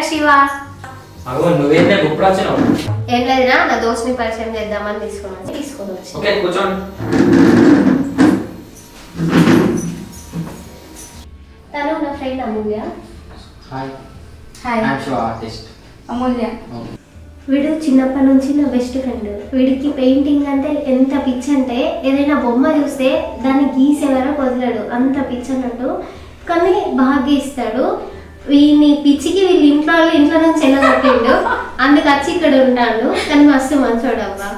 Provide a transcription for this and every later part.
శివ. అగో నువ్వేంటే ఇప్పుడు వచ్చినావు? ఏం లేదురా, నా దోస్తుని పరిచయం చేద్దామని తీసుకొని వచ్చి. ఓకే కూర్చోండి. తను నా friend Amulya. Hi. Hi. I am Shiva artist. Amulya. వీడు చిన్నప్పటి నుంచి నా బెస్ట్ ఫ్రెండ్. వీడికి పెయింటింగ్ అంటే ఎంత పిచ్చి అంటే ఏదైనా బొమ్మ చూస్తే దాన్ని గీసేవారో వదలడు, అంత పిచ్చి అన్నట్టు. కానీ బాగా గీస్తాడు. వీని పిచ్చికి వీళ్ళ ఇంట్లో నుంచి వెళ్ళగొట్టిండు, అందుకు వచ్చి ఇక్కడ ఉంటాడు. కానీ మస్తు మంచోడు అబ్బా.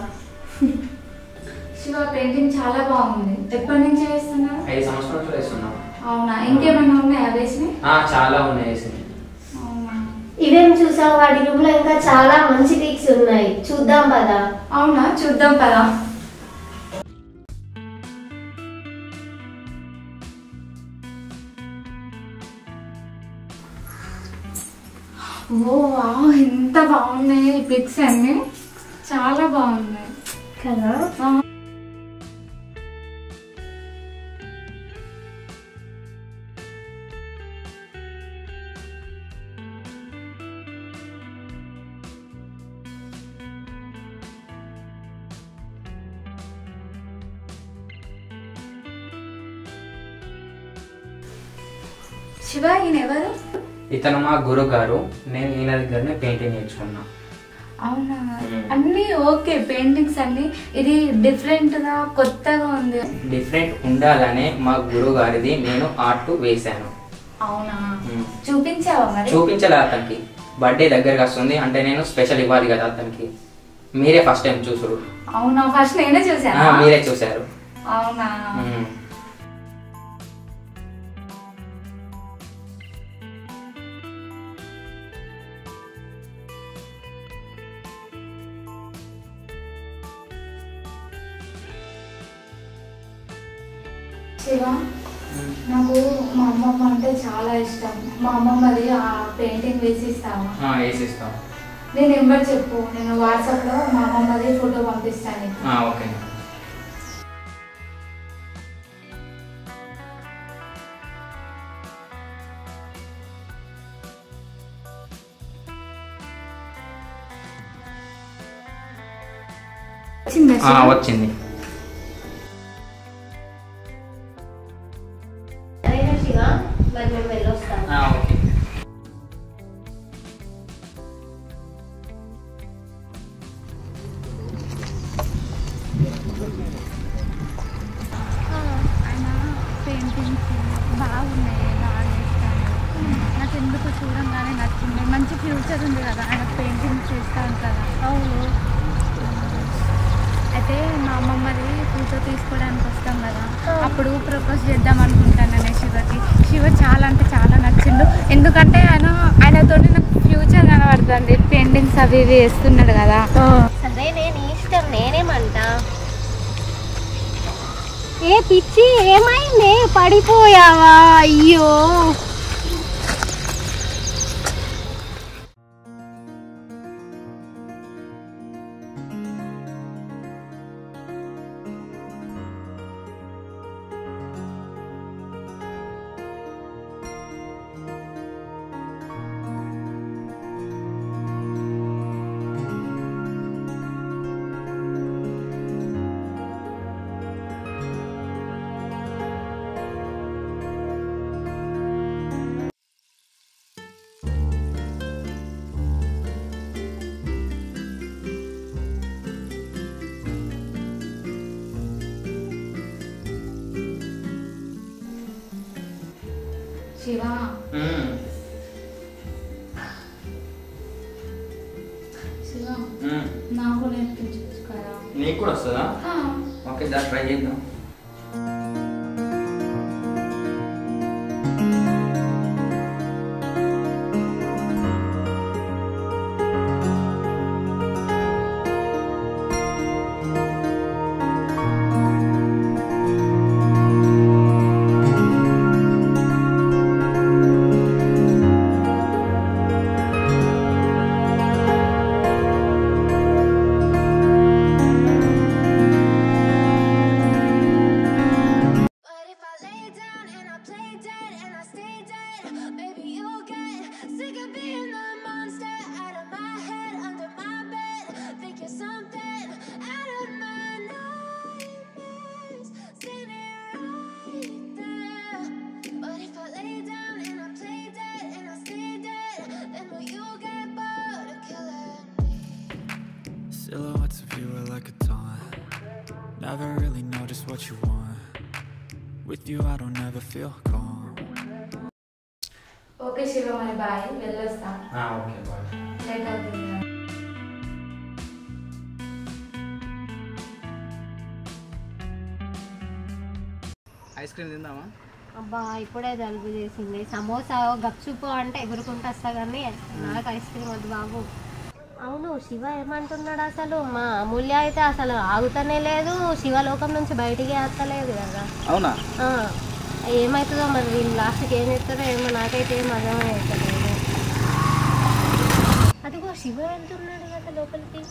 శివ పెయింటింగ్ చాలా బాగుంది. ఎప్పటి నుంచి వేస్తున్నారు? 5 సంవత్సరాలు వేస్తున్నాం. అవునా, ఇంకేమైనా ఉన్నాయా వేసి? చాలా ఉన్నాయి వేసి. ఇవేం చూసావు? వాడి రూమ్ లో ఇంకా చాలా మంచి పిక్స్ ఉన్నాయి, చూద్దాం పదా. అవునా, చూద్దాం పదా. ఓ వావ్, ఎంత బాగున్నాయి ఈ పిక్స్ అన్ని, చాలా బాగున్నాయి కదా. శివ ఈయన ఎవరు? ఇతను మా గురువు గారు. నేను ఈయన దగ్గరనే పెయింటింగ్ నేర్చుకున్నా. అవునా, అన్ని ఓకే పెయింటింగ్స్ అన్ని. ఇది డిఫరెంట్ గా కొత్తగా ఉంది. డిఫరెంట్ ఉండాలనే మా గురువు గారిది నేను ఆర్ట్ వేశాను. అవునా, చూపించావా మరి? చూపించలే అతనికి. బర్త్డే దగ్గరకు వస్తుంది అంటే నేను స్పెషల్ ఇవ్వాలి కదా అతనికి. మీరే ఫస్ట్ టైం చూసుడు. అవునా, ఫస్ట్ నేనే చూసాను. మీరే చూసారు. అవునా. శివ, నాకు మా అమ్మమ్మ అంటే చాలా ఇష్టం. మా అమ్మమ్మది ఆ పెయింటింగ్ వేసిస్తావా? వేసిస్తాం. నీ నెంబర్ చెప్పు, నేను వాట్సాప్ లో మా అమ్మమ్మది ఫోటో పంపిస్తాను. ఓకే. వచ్చింది. మరి మేము వెళ్ళొస్తాం. ఓకే. ఆయన పెయింటింగ్స్ బాగున్నాయి, బాగా చేస్తాను. నాకు ఎందుకు చూడంగానే నచ్చింది. మంచి ఫ్యూచర్ ఉంది కదా ఆయన పెయింటింగ్స్ చేస్తాను కదా. అవును. అయితే మా అమ్మమ్మది ఫోటో తీసుకోవడానికి వస్తాం కదా, అప్పుడు ప్రపోజ్ చేద్దాం అనుకుంటాను నేను శివకి. శివ చాలా అంటే చాలా నచ్చిండు, ఎందుకంటే ఆయనతో నాకు ఫ్యూచర్ కనబడుతుంది. పెయింటింగ్స్ అవి ఇవి వేస్తున్నాడు కదా. సరే నేను ఇష్టం, నేనేమంటా. ఏ పిచ్చి, ఏమైంది? పడిపోయావా? అయ్యో. శివ, శివ నాకు నేర్పించు కదా. నీకు కూడా వస్తుందా? ఓకే, దాన్ని ట్రై చేద్దాం. never really know just what you want. With you I don't ever feel calm. Okay Shiva మరి బాయ్ వెళ్ళొస్తా. Okay bye. లేట్ అవుతుంది. ఐస్ క్రీమ్ తిందామా? అబ్బా ఇప్పుడే జలుబు చేసింది. సమోసా గప్చుప్పు అంటే ఎగురుకుంటూ వస్తా కానీ నాకు ఐస్ క్రీమ్ వద్దు బాబు. అవును శివ ఏమంటున్నాడు అసలు? మా అమూల్య అయితే అసలు ఆగుతనే లేదు, శివలోకం నుంచి బయటికి వస్తలేదు కదా. అవునా? ఏమవుతుందో మరి వీళ్ళు లాస్ట్కి ఏం చెప్తారో ఏమో, నాకైతే ఏం అర్థమే అవుతలేదు. అదిగో శివ వెళ్తున్నాడు కదా లోపలికి.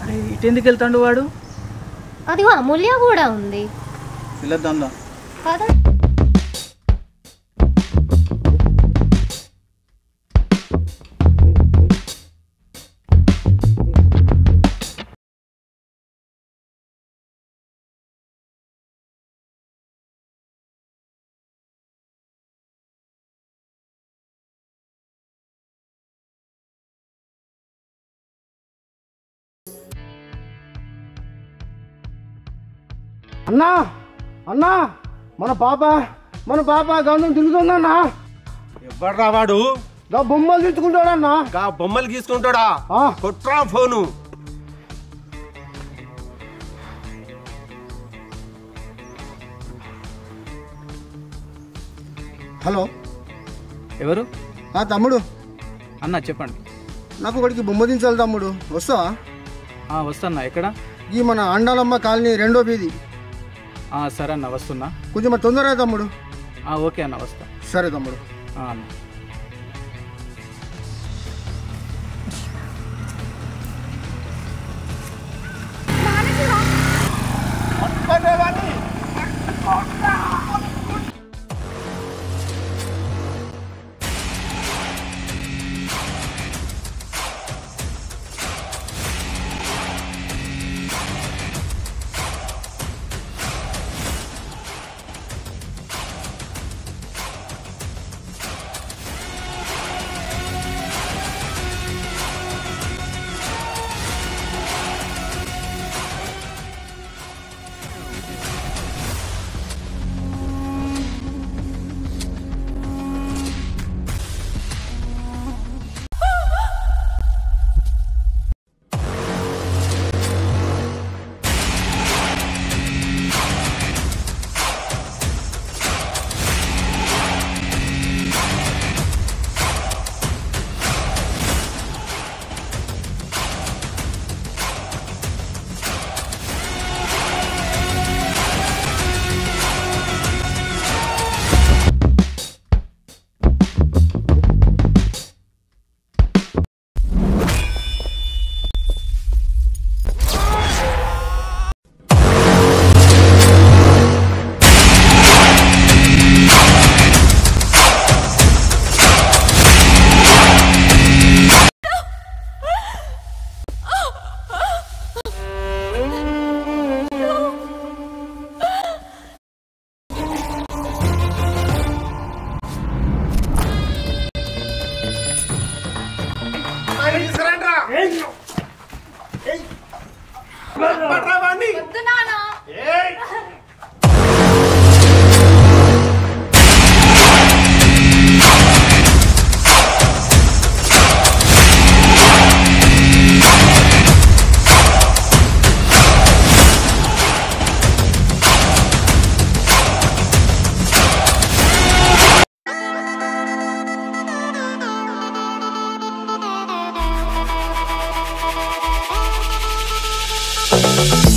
అరే ఇటు ఎందుకు వెళ్తాడు వాడు? అదిగో అమూల్య కూడా ఉంది. పిల్లద్దాం కదా. అన్నా అన్నా మన పాప గంధం తిరుగుతుందన్నా. ఎవడ్రా వాడు? బొమ్మలు తీసుకుంటాడన్నా. బొమ్మలు తీసుకుంటాడా? కొట్రా ఫోను. హలో ఎవరు? తమ్ముడు అన్న చెప్పండి. నాకు ఒకటికి బొమ్మ దించాలి తమ్ముడు, వస్తావా? వస్తాన్నా. ఎక్కడ? ఈ మన అండాలమ్మ కాలనీ 2వ వీధి. సరే అన్న వస్తున్నా. కొంచెం తొందరగా తమ్ముడు. ఓకే అన్న వస్తా. సరే తమ్ముడు. అన్న We'll be right back.